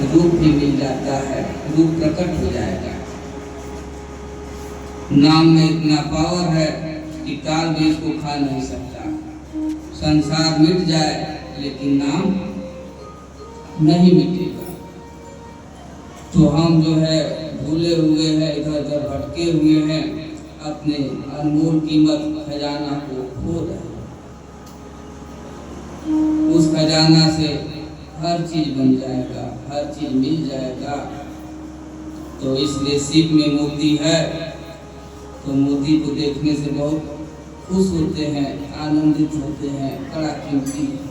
रूप भी मिल जाता है, रूप प्रकट हो जाएगा। नाम में इतना पावर है कि काल भी इसको खा नहीं सकता। संसार मिट जाए लेकिन नाम नहीं मिटेगा। तो हम जो है भूले हुए हैं, इधर उधर भटके हुए हैं, अपने अनमोल कीमत खजाना को खो रहे हैं। उस खजाना से हर चीज बन जाएगा, हर चीज मिल जाएगा। तो इसलिए सीप में मोती है, तो मोती को देखने से बहुत खुश होते हैं, आनंदित होते हैं, बड़ा कीमती है।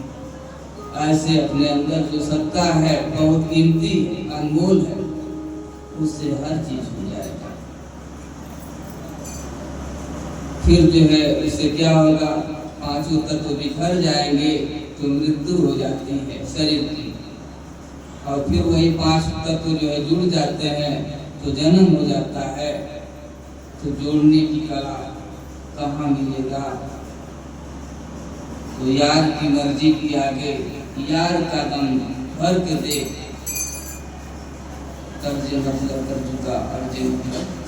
ऐसे अपने अंदर जो सत्ता है बहुत कीमती, अनमोल है, उससे हर चीज हो जाएगा। फिर जो है इससे क्या होगा, पांचों तत्व बिखर जाएंगे तो मृत्यु हो जाती है शरीर की, और फिर वही पांच तत्व जो है जुड़ जाते हैं तो जन्म हो जाता है। तो जोड़ने की कला कहाँ मिलेगा? तो यार की मर्जी की आगे यार का दम भर के दे, कर्जे मतलब कर चुका अर्जुन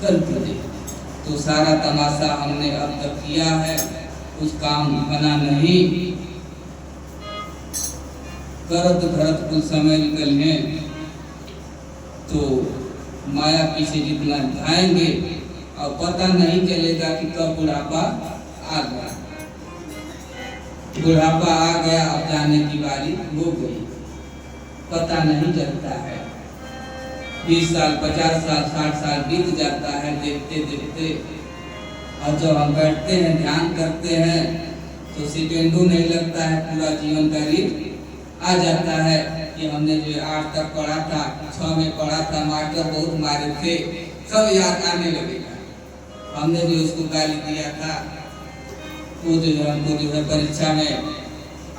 कर दे। तो सारा तमाशा हमने अब तक किया है, कुछ काम बना नहीं, करत धरत कुछ समय निकलने तो माया पीछे जितना धाएंगे और पता नहीं चलेगा कि कब बुढ़ापा आ गया। बुढ़ापा आ गया, अब जाने की बारी हो गई, पता नहीं चलता है। 20 साल 50 साल 60 साल बीत जाता है देखते देखते, और जब हम बैठते हैं ध्यान करते हैं तो सेकेंडों नहीं लगता है, पूरा जीवन का रीत आ जाता है कि हमने जो 8 तक पढ़ा था, 6 में पढ़ा था, मास्टर बहुत मारे थे, सब याद आने लगेगा। हमने जो उसको गाली दिया था, वो जो है हमको जो है परीक्षा में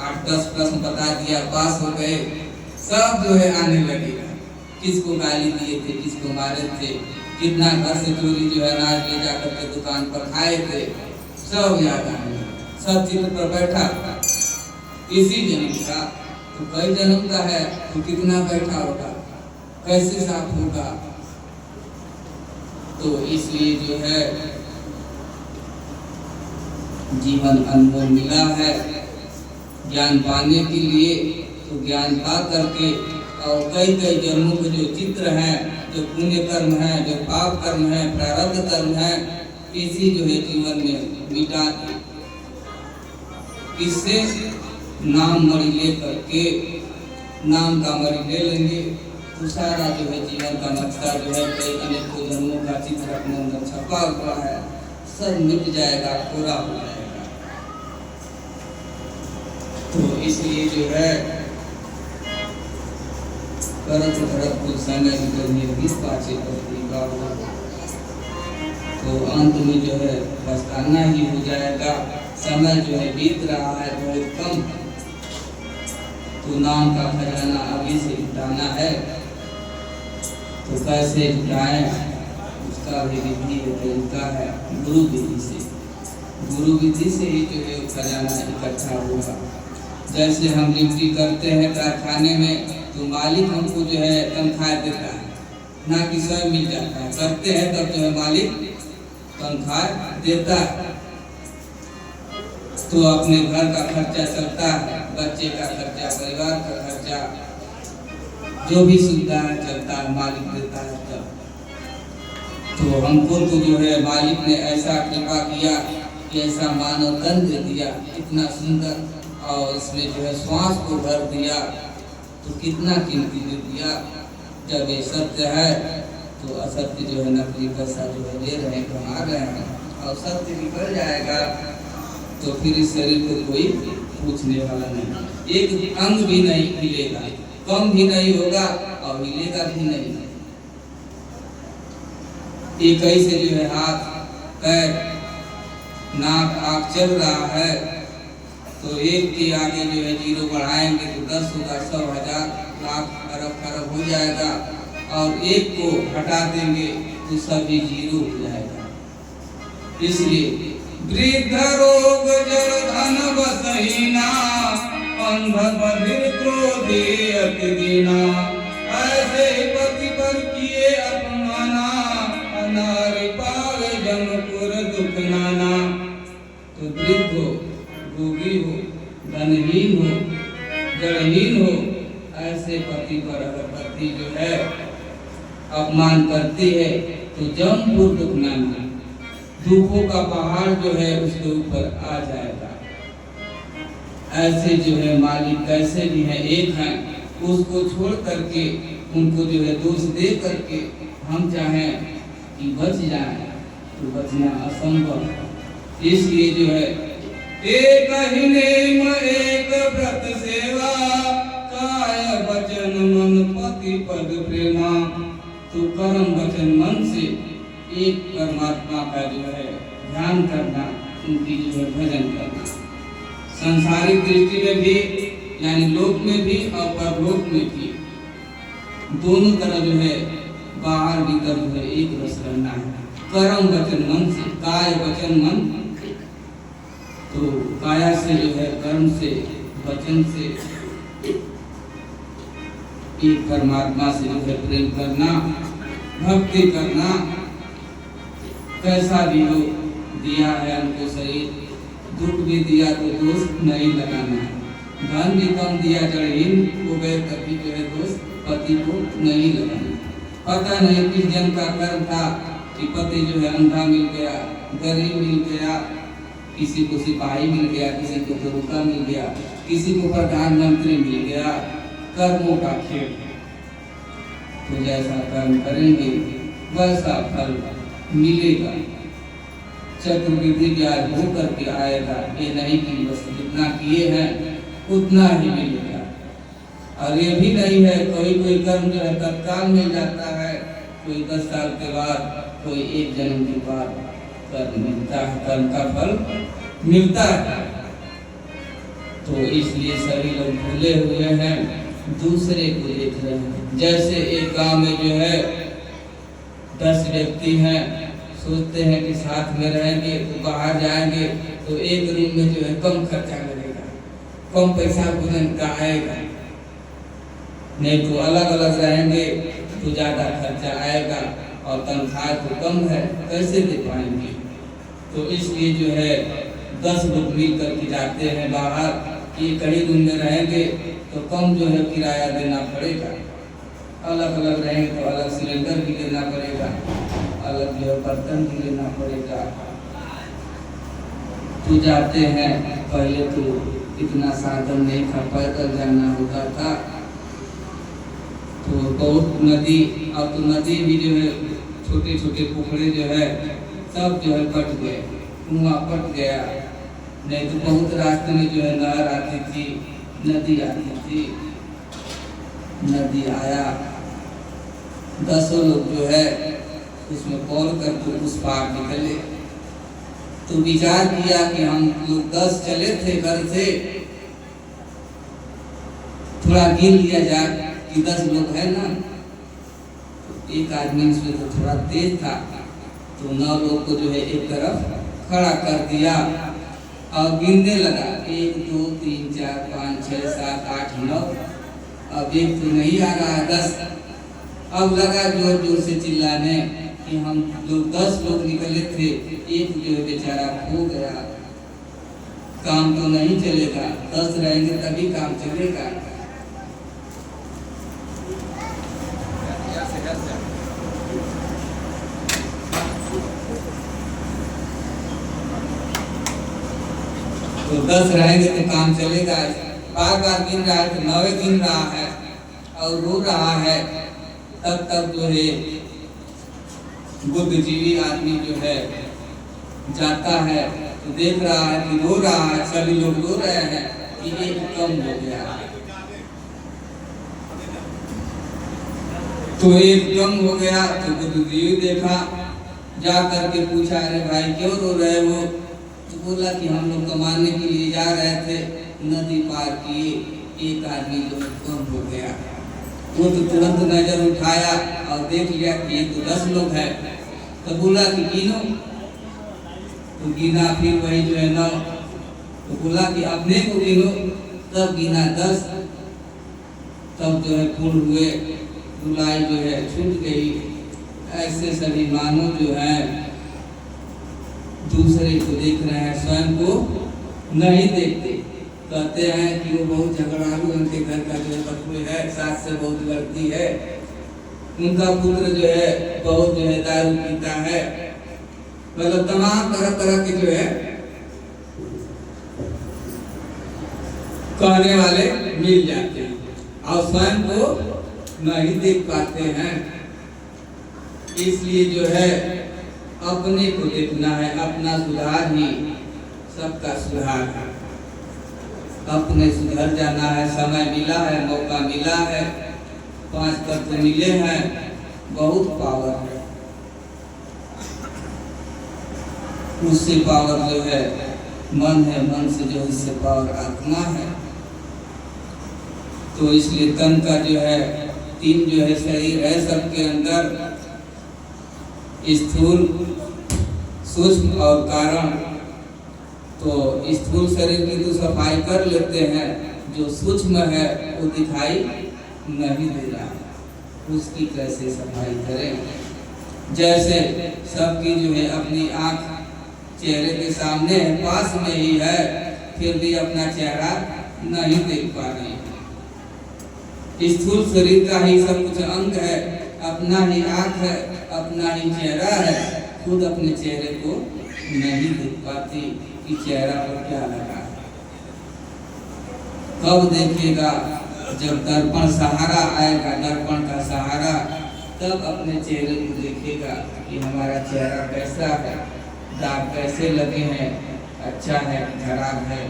8-10 प्रश्न बता दिया, पास हो गए, सब जो है आने लगेगा। किसको गाली दिए थे, किसको मारे थे, कितना घर से चोरी जो है अनाज ले जाकर के दुकान पर खाए थे, सब याद आने लगा। सब चित्र पर बैठा इसी जन्म का, तो कई जन्म का है तो कितना बैठा होगा, कैसे साफ होगा। तो इसलिए जो है जीवन अनुभव मिला है ज्ञान पाने के लिए। तो ज्ञान पा करके और कई कई जन्मों के जो चित्र हैं, जो पुण्य कर्म है, जो पाप कर्म है, प्रारब्ध कर्म है, इसी जो है जीवन में मिटा के इससे नाम मणि ले करके, नाम का मणि ले लेंगे तो सारा जो है जीवन का नक्शा जो है कई अनेकों जन्मों का चित्र अपने अंदर छपा हुआ है, सब मिट जाएगा, पूरा हो जाएगा। तो इसलिए जो है करत धरत कुछ समय निकलने बीस पाछे करती बाबू, तो अंत में जो है पछताना ही हो जाएगा। समय जो है बीत रहा है बहुत कम, तो नाम का खजाना अभी से जुटाना है। तो कैसे जुटाएं, उसका भी विधि तरीका है, गुरु विधि से। गुरु विधि से ही जो है खजाना इकट्ठा होगा। जैसे हम ड्यूटी करते हैं कारखाने में, तो मालिक हमको जो है तनख्वाह देता है, ना कि स्वयं मिल जाता है। करते हैं तब जो है मालिक तनख्वाह देता है, तो अपने घर का खर्चा चलता है, बच्चे का खर्चा, परिवार का खर्चा, जो भी सुविधा है चलता है, मालिक देता है तब। तो हमको तो जो है मालिक ने ऐसा कृपा किया कि ऐसा मानव तन दे दिया, इतना सुंदर, और इसमें जो है श्वास को भर दिया, तो कितना कीमती दे दिया। जब ये सत्य है तो असत्य जो है नकली पैसा जो है ले रहे हैं, कमा रहे हैं, और सत्य निकल जाएगा तो फिर इस शरीर को कोई पूछने वाला नहीं, एक अंग भी नहीं हिलेगा, कम भी नहीं होगा और हिलेगा भी नहीं। एक ऐसे जो है हाथ पैर नाक आँख चल रहा है, तो एक के आगे जो है जीरो बढ़ाएंगे तो 10 होगा, 100 1000 लाख अरब खरब हो जाएगा, और एक को हटा देंगे तो सभी जीरो हो जाएगा। इसलिए वृद्ध रोग जड़ धन बसहीना, अंध बधिर क्रोधी अति दीना, ऐसे जड़हीन हो, ऐसे पति पर अगर पत्नी जो है अपमान करती है तो जमपुर दुख न मिले, दुखों का पहाड़ जो है उसके ऊपर आ जाएगा। ऐसे जो है मालिक कैसे भी है एक हैं, उसको छोड़ करके उनको जो है दोष दे करके हम चाहें कि बच जाए तो बचना असंभव। इसलिए जो है एक ही नेम एक व्रत सेवा, काय वचन मन पति पद प्रेमा। तो कर्म वचन मन से एक परमात्मा का जो है ध्यान करना, उनकी जो है भजन करना, संसारिक दृष्टि में भी यानी लोक में भी और परलोक में भी दोनों तरह जो है बाहर भीतर जो है एक रस रहना है। कर्म वचन मन से, काय वचन मन, तो काया से जो है कर्म से वचन से एक परमात्मा से जो है प्रेम करना, भक्ति करना। कैसा भी हो दिया है हमको शरीर, दुख भी दिया तो दोष नहीं लगाना है। धन भी कम दिया जड़हीन हो गए कभी जो है दोष पति को नहीं लगाना। पता नहीं किस जन का कर्म था कि पति जो है अंधा मिल गया, गरीब मिल गया, किसी को सिपाही मिल गया, किसी को दरोगा मिल गया, किसी को प्रधानमंत्री मिल गया। कर्मों का खेल, तो जैसा कर्म करेंगे वैसा फल मिलेगा। चक्रवृद्धि ब्याज हो करके आएगा, ये नहीं कि बस जितना किए हैं उतना ही मिलेगा। और ये भी नहीं है कोई कोई कर्म जो है तत्काल मिल जाता है, कोई 10 साल के बाद, कोई 1 जन्म के बाद कर्म मिलता है, कर्म का फल मिलता है। तो इसलिए सभी लोग भूले हुए हैं, दूसरे को देख रहे हैं। जैसे एक गांव में जो है 10 व्यक्ति हैं, सोचते हैं कि साथ में रहेंगे तो बाहर जाएंगे तो एक रूम में जो है कम खर्चा लगेगा, कम पैसा का आएगा, नहीं तो अलग अलग रहेंगे तो ज़्यादा खर्चा आएगा और तनख्वाह तो कम है, कैसे दे पाएंगे। तो इसलिए जो है 10 लोग मिल करके जाते हैं बाहर, एक ही रूम में रहेंगे तो कम जो है किराया देना पड़ेगा, अलग अलग रहेंगे तो अलग सिलेंडर भी लेना पड़ेगा, अलग जो है बर्तन भी लेना पड़ेगा। तो जाते हैं, पहले तो इतना साधन नहीं था, पैदल जाना होता था, तो बहुत नदी, अब तो नदी भी जो है छोटे छोटे पोखरे जो है सब जो है पट गए, कुआं पट गया। नहीं तो बहुत रास्ते में जो है नहर आती थी, नदी आती थी, नदी आया, 10 लोग जो है उसमें पौड़ करके उस पार निकले। तो विचार किया कि हम लोग 10 चले थे घर से, थोड़ा गिन लिया जाए कि 10 लोग है ना। तो एक आदमी इसमें तो थोड़ा तेज था, तो 9 लोग को जो है एक तरफ खड़ा कर दिया और गिनने लगा, 1 2 3 4 5 6 7 8 9। अब एक तो नहीं आ रहा है 10, अब लगा जोर जोर से चिल्लाने कि हम लोग 10 लोग निकले थे, एक जो है बेचारा खो गया, काम तो नहीं चलेगा, 10 रहेंगे तभी काम चलेगा। तो 10 रहेंगे तो काम चलेगा। बार बार गिन रहा है, तो 9 गिन रहा है और रो रहा है। तब तक जो है बुद्धिजीवी आदमी जो है जाता है तो देख रहा है कि रो रहा है, सभी लोग रो रहे हैं कि एक कम हो गया। तो एक कम हो गया तो बुद्धिजीवी देखा, जा करके पूछा, अरे भाई क्यों रो रहे हो? तो बोला कि हम लोग कमाने के लिए जा रहे थे, नदी पार किए, एक आदमी जो कम हो गया। वो तो तुरंत नजर उठाया और देख लिया कि ये तो 10 लोग हैं, तो बोला कि गिनो। तो गिना, फिर वही जो है 9, तो बोला कि अपने को गिनो, तब गिना 10। तब जो है पूर्ण हुए, बुलाई जो है छूट गई। ऐसे सभी मानव जो है दूसरे को देख रहे हैं, स्वयं को नहीं देखते। कहते हैं कि वो बहुत झगड़ालू, उनके घर का जो बटुए है, सास से बहुत लड़ती है, उनका पुत्र जो है बहुत जो है दारू पीता है, मतलब तमाम तरह तरह के जो है कहने वाले मिल जाते हैं और स्वयं को नहीं देख पाते हैं। इसलिए जो है अपने को देखना है, अपना सुधार ही सबका सुधार है। अपने सुधर जाना है, समय मिला है, मौका मिला है, 5 तत्व मिले हैं, बहुत पावर है। उससे पावर जो है मन है, मन से जो इससे पावर आत्मा है। तो इसलिए तन का जो है 3 जो है शरीर है सबके अंदर, स्थूल, सूक्ष्म और कारण। तो स्थूल शरीर की तो सफाई कर लेते हैं, जो सूक्ष्म है वो दिखाई नहीं दे रहा, उसकी कैसे सफाई करें। जैसे सबकी जो है अपनी आँख चेहरे के सामने है, पास में ही है, फिर भी अपना चेहरा नहीं देख पा रहे हैं। स्थूल शरीर का ही सब कुछ अंग है, अपना ही आँख है, अपना ही चेहरा है, खुद अपने चेहरे को नहीं देख पाती कि चेहरा पर क्या लगा है। कब देखेगा? जब दर्पण सहारा आएगा, दर्पण का सहारा, तब अपने चेहरे को देखेगा कि हमारा चेहरा कैसा है, दाग कैसे लगे हैं, अच्छा है, खराब है।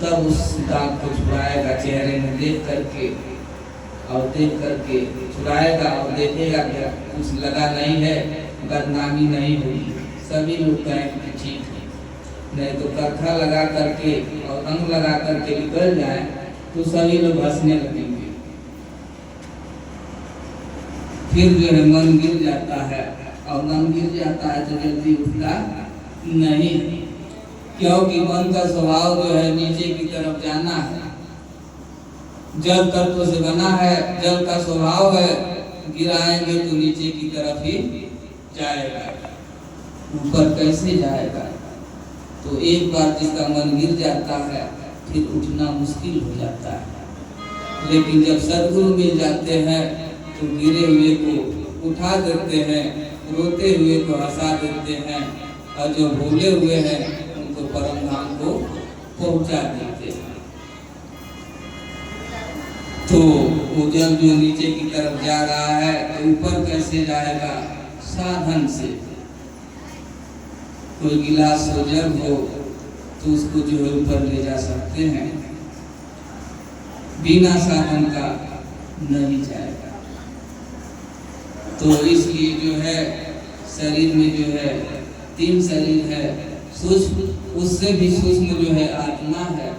तब उस दाग को छुड़ाएगा चेहरे में देख करके, और देख करके छुड़ाएगा और देखेगा कि कुछ लगा नहीं है, बदनामी नहीं हुई, सभी लोग कहें कि ठीक है। नहीं तो करखा लगा करके और रंग लगा करके निकल जाए तो सभी लोग हंसने लगेंगे। फिर जो है मन गिर जाता है, और मन गिर जाता है तो जल्दी उठता नहीं, क्योंकि मन का स्वभाव जो है नीचे की तरफ जाना है। जल तत्व से बना है, जल का स्वभाव है, गिराएंगे तो नीचे की तरफ ही जाएगा, ऊपर कैसे जाएगा। तो एक बार जिसका मन गिर जाता है फिर उठना मुश्किल हो जाता है। लेकिन जब सद्गुरु मिल जाते हैं तो गिरे हुए को उठा देते हैं, रोते हुए को हंसा देते हैं, और जो भूले हुए हैं उनको परम धाम को पहुंचा देते हैं। तो वो जल जो नीचे की तरफ जा रहा है तो ऊपर कैसे जाएगा? साधन से। कोई गिलास हो, जल हो, तो उसको जो है ऊपर ले जा सकते हैं, बिना साधन का नहीं जाएगा। तो इसलिए जो है शरीर में जो है 3 शरीर है, सूक्ष्म, उससे भी सूक्ष्म जो है आत्मा है।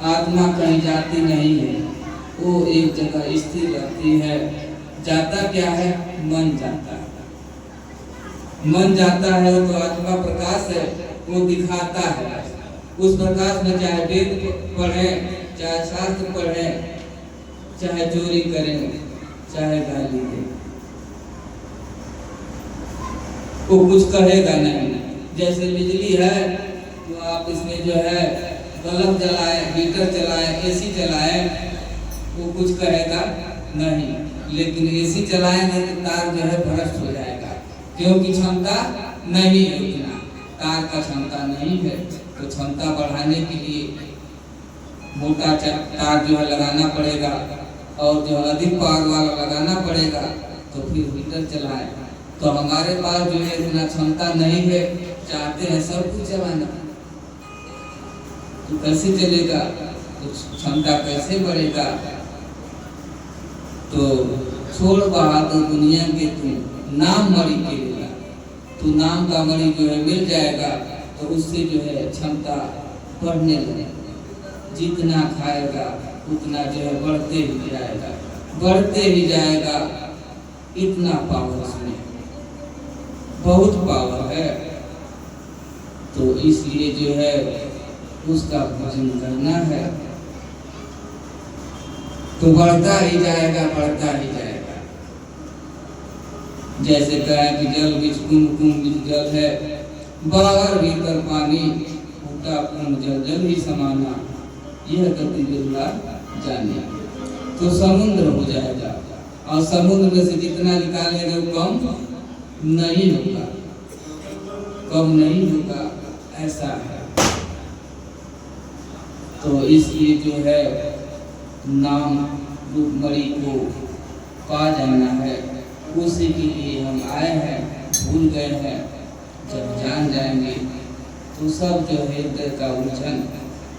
आत्मा कहीं जाती नहीं है, वो एक जगह स्थिर रहती है। जाता क्या है? मन जाता है। मन जाता है तो आत्मा प्रकाश है, वो दिखाता है। उस प्रकाश में चाहे वेद पढ़ें, चाहे शास्त्र पढ़ें, चाहे चोरी करें, चाहे गाली दें, वो कुछ कहेगा नहीं। जैसे बिजली है तो आप इसमें जो है बल्ब जलाएं, हीटर चलाएं, एसी चलाएं, वो कुछ कहेगा नहीं। लेकिन एसी चलाएंगे तो तार जो है भ्रष्ट हो जाएगा, क्योंकि क्षमता नहीं है उतना, तार का क्षमता नहीं है। तो क्षमता बढ़ाने के लिए मोटा तार जो है लगाना पड़ेगा, और जो अधिक पावर वाला लगाना पड़ेगा, तो फिर हीटर चलाएं। तो हमारे पास जो है इतना क्षमता नहीं है, चाहते हैं सब कुछ चलाना, तो कैसे चलेगा? तो क्षमता कैसे बढ़ेगा? तो छोड़ बहादुर दुनिया के तुम नाम मणि के लिए, तो नाम का मणि जो है मिल जाएगा, तो उससे जो है क्षमता बढ़ने लगेगी। जितना खाएगा उतना जो है बढ़ते ही जाएगा, बढ़ते ही जाएगा। इतना पावर उसमें, बहुत पावर है। तो इसलिए जो है उसका भजन करना है, तो बढ़ता ही जाएगा, बढ़ता ही जाएगा। जैसे कहा कि जल बीच कुंभ, कुंभ बीच जल है, बाहर भीतर पानी, टूटा पूर्ण जल जल ही समाना, यह गति बिरला जाने। तो समुद्र हो जाएगा, और समुद्र में से जितना निकालेगा वो कम नहीं होगा, कम नहीं होगा, ऐसा है। तो इसलिए जो है नाम रूपमणि को पा जाना है, उसी के लिए हम आए हैं। भूल गए हैं, जब जान जाएंगे तो सब जो है हृदय का उलझन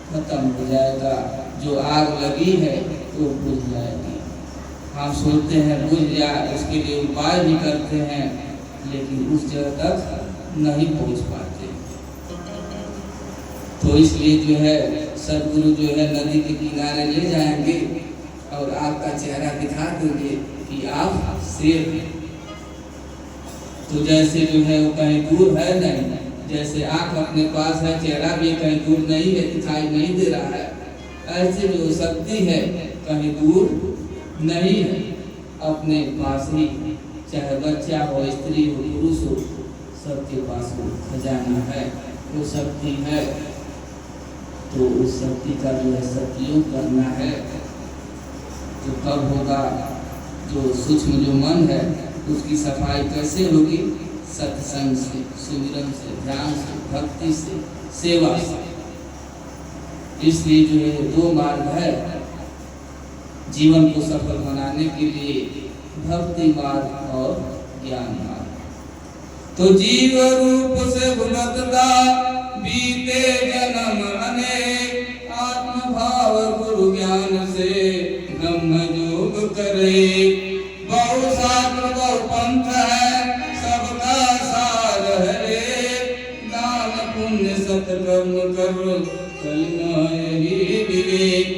खत्म हो जाएगा। जो आग लगी है वो बुझ जाएगी। हम सोचते हैं बुझ जाए, उसके लिए उपाय भी करते हैं, लेकिन उस जगह तक नहीं पहुंच पाते। तो इसलिए जो है सदगुरु जो है नदी के किनारे ले जाएंगे और आपका चेहरा दिखा देंगे कि आप शेर हैं। तो जैसे जो है वो कहीं दूर है नहीं, जैसे आँख अपने पास है, चेहरा भी कहीं दूर नहीं है, दिखाई नहीं दे रहा है, ऐसे जो शक्ति है कहीं दूर नहीं है, अपने पास ही, चाहे बच्चा हो, स्त्री हो, पुरुष हो, सबके पास वो खजाना है, वो शक्ति है। तो उस शक्ति का जो है सदुपयोग करना है। तो कब होगा? जो सूक्ष्म जो मन है उसकी सफाई कैसे होगी? सत्संग से, सुमिरन से, ध्यान से, भक्ति से, सेवा से। इसलिए जो है दो मार्ग है जीवन को सफल बनाने के लिए, भक्ति मार्ग और ज्ञान मार्ग। तो जीव रूप से भुगतता बीते जन्म अनेक, आत्म भाव गुरु ज्ञान से ब्रह्म योग करे। बहु शास्त्र बहु पंथ है, सबका सार है, दान पुण्य सत्कर्म कर, कलिना यही विवेक।